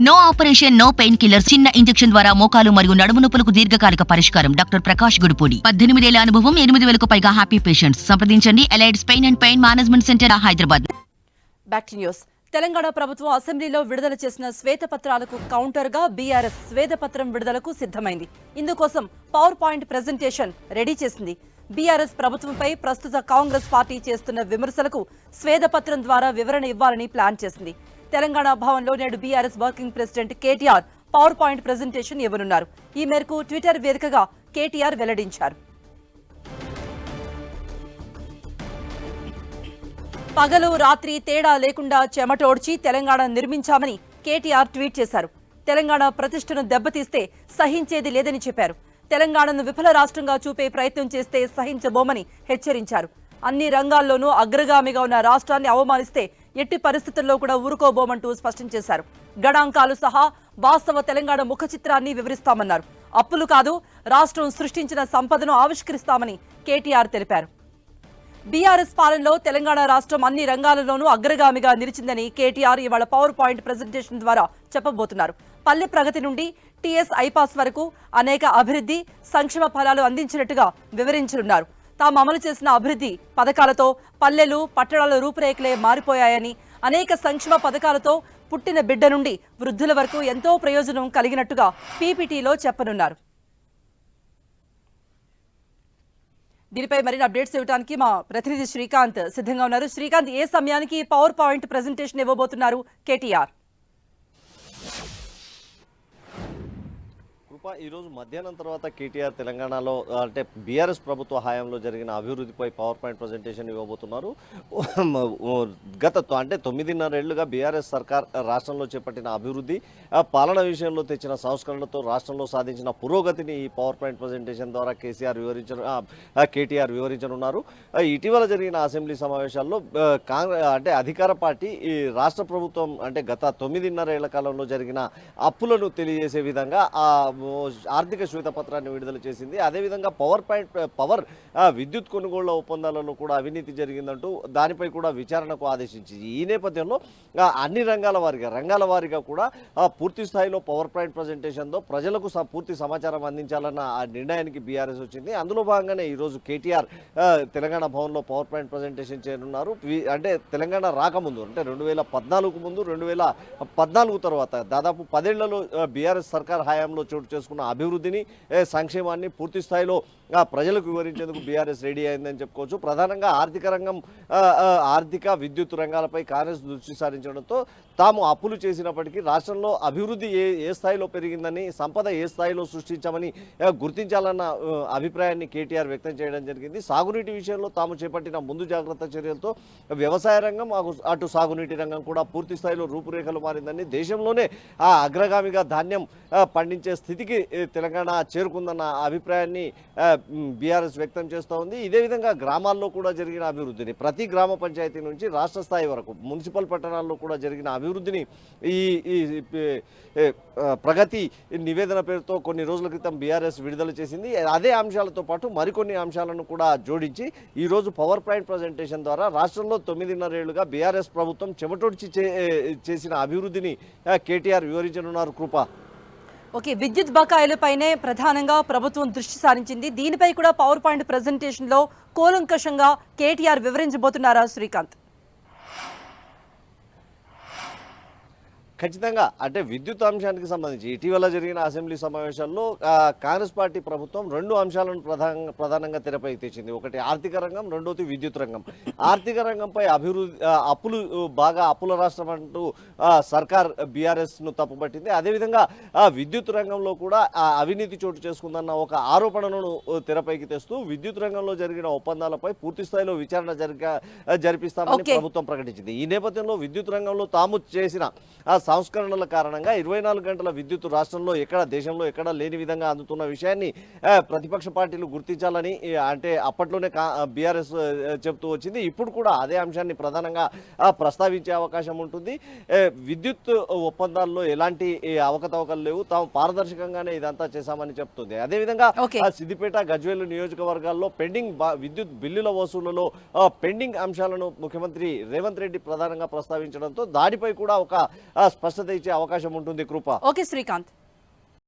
No operation, no painkiller. చిన్న injection ద్వారా మోకాలు మరియు నడుము నొప్పులకు దీర్ఘకాలిక పరిష్కారం. డాక్టర్ ప్రకాష్ గుడిపూడి. 18 ఏళ్ల అనుభవం, 8,000కు పైగా హ్యాపీ పేషెంట్స్. సంప్రదించండి. ఎలైడ్స్ pain and pain management centre, Hyderabad. Back to news. Telangana ప్రభుత్వం అసెంబ్లీలో విడుదల చేసిన శ్వేతపత్రాలకు కౌంటర్గా బీఆర్ఎస్ శ్వేతపత్రం విడుదలకు సిద్ధమైంది. ఇందుకోసం పవర్ పాయింట్ ప్రెజెంటేషన్ రెడీ చేసింది. బీఆర్ఎస్ ప్రభుత్వంపై ప్రస్తుత కాంగ్రెస్ పార్టీ చేస్తున్న విమర్శలకు శ్వేతపత్రం ద్వారా వివరణ ఇవ్వాలని ప్లాన్ చేసింది. తెలంగాణ భవన్లో నేడు BRS working president KTR power point presentation ఇవ్వనున్నారు. ఈ మేరకు ట్విట్టర్ వేదికగా కేటీఆర్ వెల్లడించారు. పగలు రాత్రి తేడా లేకుండా చెమటోడ్చి తెలంగాణ నిర్మించామని కేటీఆర్ ట్వీట్ చేశారు. తెలంగాణ ప్రతిష్టను దెబ్బతీస్తే సహించేది లేదని చెప్పారు. తెలంగాణను విఫల రాష్ట్రంగా చూపే ప్రయత్నం చేస్తే సహించబోమని హెచ్చరించారు. అన్ని రంగాల్లోనూ అగ్రగామిగా ఉన్న రాష్ట్రాన్ని అవమానిస్తే ఎట్టి పరిస్థితుల్లో కూడా ఊరుకోబోమంటూ స్పష్టం చేశారు. గణాంకాలు సహా వాస్తవ తెలంగాణ ముఖ చిత్రాన్ని వివరిస్తామన్నారు. అప్పులు కాదు, రాష్ట్రం సృష్టించిన సంపదను ఆవిష్కరిస్తామని కేటీఆర్ తెలిపారు. బీఆర్ఎస్ పాలనలో తెలంగాణ రాష్ట్రం అన్ని రంగాలలోనూ అగ్రగామిగా నిలిచిందని కేటీఆర్ ఇవాళ పవర్ పాయింట్ ప్రెజెంటేషన్ ద్వారా చెప్పబోతున్నారు. పల్లె ప్రగతి నుండి టీఎస్ ఐపాస్ వరకు అనేక అభివృద్ధి సంక్షేమ ఫలాలు అందించినట్టుగా వివరించనున్నారు. తాము అమలు చేసిన అభివృద్ధి పథకాలతో పల్లెలు పట్టణాల రూపురేఖలే మారిపోయాయని, అనేక సంక్షేమ పథకాలతో పుట్టిన బిడ్డ నుండి వృద్ధుల వరకు ఎంతో ప్రయోజనం కలిగినట్టుగా పీపీటీలో చెప్పనున్నారు. దీనిపై మరిన్ని అప్డేట్స్ ఇవ్వడానికి మా ప్రతినిధి శ్రీకాంత్ సిద్ధంగా ఉన్నారు. శ్రీకాంత్, ఏ సమయానికి పవర్ పాయింట్ ప్రెజెంటేషన్ ఇవ్వబోతున్నారు కేటీఆర్? ఈరోజు మధ్యాహ్నం తర్వాత కేటీఆర్ తెలంగాణలో అంటే బీఆర్ఎస్ ప్రభుత్వ హయాంలో జరిగిన అభివృద్ధిపై పవర్ పాయింట్ ప్రజెంటేషన్ ఇవ్వబోతున్నారు. గత అంటే 9.5 ఏళ్లుగా బీఆర్ఎస్ సర్కార్ రాష్ట్రంలో చేపట్టిన అభివృద్ధి, పాలన విషయంలో తెచ్చిన సంస్కరణలతో రాష్ట్రంలో సాధించిన పురోగతిని ఈ పవర్ పాయింట్ ప్రజెంటేషన్ ద్వారా కేటీఆర్ వివరించనున్నారు. ఇటీవల జరిగిన అసెంబ్లీ సమావేశాల్లో అంటే అధికార పార్టీ ఈ రాష్ట్ర ప్రభుత్వం అంటే గత 9.5 ఏళ్ల కాలంలో జరిగిన అప్పులను తెలియజేసే విధంగా ఆర్థిక శ్వేతపత్రాన్ని విడుదల చేసింది. అదేవిధంగా పవర్ విద్యుత్ కొనుగోళ్ల ఒప్పందాలలో కూడా అవినీతి జరిగిందంటూ దానిపై కూడా విచారణకు ఆదేశించింది. ఈ నేపథ్యంలో అన్ని రంగాల వారీగా కూడా పూర్తి స్థాయిలో పవర్ పాయింట్ ప్రజెంటేషన్తో ప్రజలకు పూర్తి సమాచారం అందించాలన్న ఆ నిర్ణయానికి బీఆర్ఎస్ వచ్చింది. అందులో భాగంగానే ఈరోజు కేటీఆర్ తెలంగాణ భవన్లో పవర్ పాయింట్ ప్రజెంటేషన్ చేయనున్నారు. అంటే తెలంగాణ రాకముందు అంటే 2014 ముందు 2014 తర్వాత దాదాపు 10 ఏళ్లలో బీఆర్ఎస్ సర్కార్ హయాంలో చోటు చేసుకున్న అభివృద్ధిని సంక్షేమాన్ని పూర్తి స్థాయిలో ప్రజలకు వివరించేందుకు బీఆర్ఎస్ రెడీ అయిందని చెప్పుకోవచ్చు. ప్రధానంగా ఆర్థిక విద్యుత్ రంగాలపై కాంగ్రెస్ దృష్టి సారించడంతో తాము అప్పులు చేసినప్పటికీ రాష్ట్రంలో అభివృద్ధి ఏ స్థాయిలో పెరిగిందని, సంపద ఏ స్థాయిలో సృష్టించామని గుర్తించాలన్న అభిప్రాయాన్ని కేటీఆర్ వ్యక్తం చేయడం జరిగింది. సాగునీటి విషయంలో తాము చేపట్టిన ముందు జాగ్రత్త చర్యలతో వ్యవసాయ రంగం అటు సాగునీటి రంగం కూడా పూర్తి స్థాయిలో రూపురేఖలు మారిందని, దేశంలోనే అగ్రగామిగా ధాన్యం పండించే స్థితికి తెలంగాణ చేరుకుందన్న అభిప్రాయాన్ని బీఆర్ఎస్ వ్యక్తం చేస్తూ ఉంది. ఇదే విధంగా గ్రామాల్లో కూడా జరిగిన అభివృద్ధిని, ప్రతి గ్రామ పంచాయతీ నుంచి రాష్ట్ర స్థాయి వరకు మున్సిపల్ పట్టణాల్లో కూడా జరిగిన అభివృద్ధిని ఈ ప్రగతి నివేదన పేరుతో కొన్ని రోజుల క్రితం బీఆర్ఎస్ విడుదల చేసింది. అదే అంశాలతో పాటు మరికొన్ని అంశాలను కూడా జోడించి ఈరోజు పవర్ పాయింట్ ప్రజెంటేషన్ ద్వారా రాష్ట్రంలో 9.5 ఏళ్లుగా బీఆర్ఎస్ ప్రభుత్వం చెమటొడిచి చేసిన అభివృద్ధిని కేటీఆర్ వివరించనున్నారు. కృప, ఓకే, విద్యుత్ బకాయిలపైనే ప్రధానంగా ప్రభుత్వం దృష్టి సారించింది. దీనిపై కూడా పవర్ పాయింట్ ప్రెజెంటేషన్ లో కూలంకషంగా కేటీఆర్ వివరించబోతున్నారా శ్రీకాంత్? ఖచ్చితంగా అంటే విద్యుత్ అంశానికి సంబంధించి ఇటీవల జరిగిన అసెంబ్లీ సమావేశాల్లో కాంగ్రెస్ పార్టీ ప్రభుత్వం 2 అంశాలను ప్రధానంగా తెరపైకి తెచ్చింది. ఒకటి ఆర్థిక రంగం, రెండోది విద్యుత్ రంగం. ఆర్థిక రంగంపై అప్పుల రాష్ట్రం అంటూ సర్కార్ బీఆర్ఎస్ను తప్పుపట్టింది. అదేవిధంగా విద్యుత్ రంగంలో కూడా అవినీతి చోటు చేసుకుందన్న ఒక ఆరోపణను తెరపైకి తెస్తూ విద్యుత్ రంగంలో జరిగిన ఒప్పందాలపై పూర్తి స్థాయిలో విచారణ జరిపిస్తామని ప్రభుత్వం ప్రకటించింది. ఈ నేపథ్యంలో విద్యుత్ రంగంలో తాము చేసిన సంస్కరణల కారణంగా 24 గంటల విద్యుత్ రాష్ట్రంలో దేశంలో ఎక్కడ లేని విధంగా అందుతున్న విషయాన్ని ప్రతిపక్ష పార్టీలు గుర్తించాలని అంటే అప్పట్లోనే బీఆర్ఎస్ చెబుతూ వచ్చింది. ఇప్పుడు కూడా అదే అంశాన్ని ప్రధానంగా ప్రస్తావించే అవకాశం ఉంటుంది. విద్యుత్ ఒప్పందాల్లో ఎలాంటి అవకతవకలు లేవు, తాము పారదర్శకంగానే ఇదంతా చేశామని చెప్తుంది. అదేవిధంగా సిద్దిపేట, గజ్వేల్ నియోజకవర్గాల్లో పెండింగ్ విద్యుత్ బిల్లుల వసూళ్లలో పెండింగ్ అంశాలను ముఖ్యమంత్రి రేవంత్ రెడ్డి ప్రధానంగా ప్రస్తావించడంతో దాడిపై కూడా ఒక స్పష్టత ఇచ్చే అవకాశం ఉంటుంది కృప. ఓకే శ్రీకాంత్.